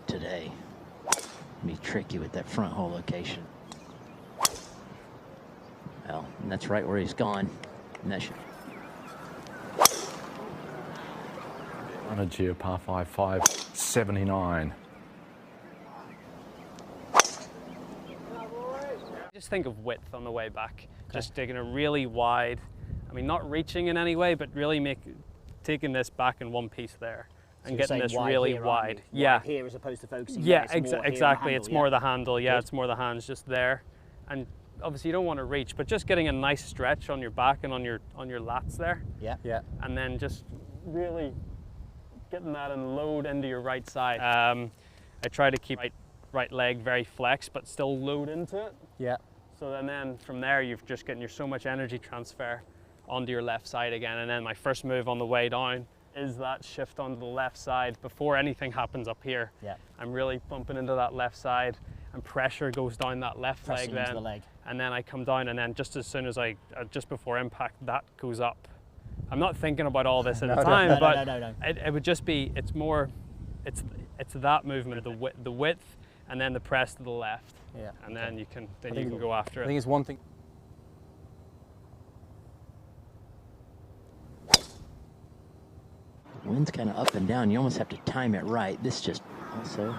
today. Be tricky with that front hole location. Well, and that's right where he's gone. And that should... On a Geo par 5, 579. Just think of width on the way back. Okay. Just taking a really wide, I mean, not reaching in any way, but really taking this back in one piece there. And getting this really wide. Yeah. Wide here as opposed to focusing. Yeah, exactly. It's more the handle. Yeah, it's more the hands just there. And obviously you don't want to reach, but just getting a nice stretch on your back and on your lats there. Yeah. Yeah. And then just really getting that and load into your right side. I try to keep right leg very flexed, but still load into it. Yeah. So then from there, you're just getting so much energy transfer onto your left side again. And then my first move on the way down is that shift onto the left side before anything happens up here. Yeah. I'm really bumping into that left side and pressure goes down that left leg then. Into the leg. And then I come down and then just as soon as just before impact, that goes up. I'm not thinking about all this at the time, but it would just be, it's that movement, the width and then the press to the left. Yeah. And then you can go after it. I think it's one thing. Wind's kind of up and down. You almost have to time it right. This just also,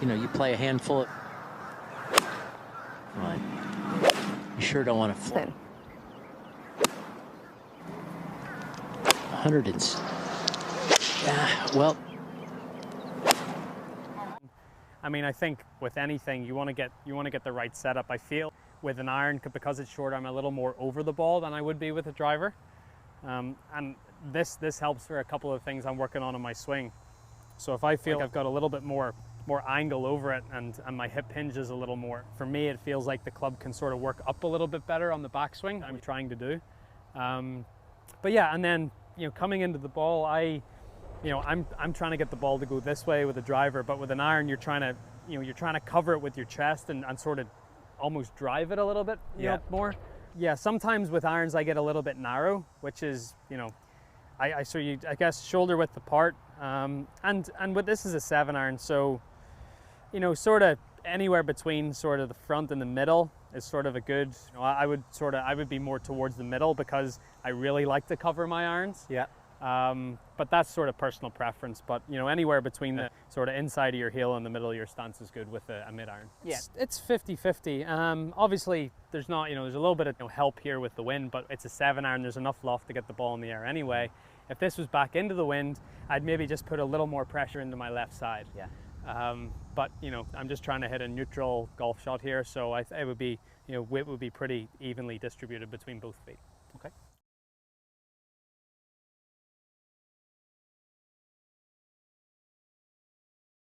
you play a handful of... Right. You sure don't want to flip. 100 and... well... I mean, I think with anything, you want to get the right setup. I feel with an iron, because it's short, I'm a little more over the ball than I would be with a driver. And this helps for a couple of things I'm working on in my swing. So if I feel like I've got a little bit more angle over it and my hip hinges a little more, for me it feels like the club can sort of work up a little bit better on the backswing. I'm trying to do. But yeah, and then coming into the ball, I'm trying to get the ball to go this way with a driver, but with an iron you're trying to cover it with your chest and sort of almost drive it a little bit more. Yeah, sometimes with irons I get a little bit narrow, which is, I guess shoulder width apart. And with this is a 7 iron, so, sort of anywhere between sort of the front and the middle is sort of a good, I would be more towards the middle because I really like to cover my irons. Yeah. But that's sort of personal preference. But anywhere between the sort of inside of your heel and the middle of your stance is good with a mid iron. Yeah, it's 50-50. Obviously, there's not there's a little bit of help here with the wind, but it's a 7 iron. There's enough loft to get the ball in the air anyway. If this was back into the wind, I'd maybe just put a little more pressure into my left side. Yeah. But I'm just trying to hit a neutral golf shot here, so it would be width would be pretty evenly distributed between both feet.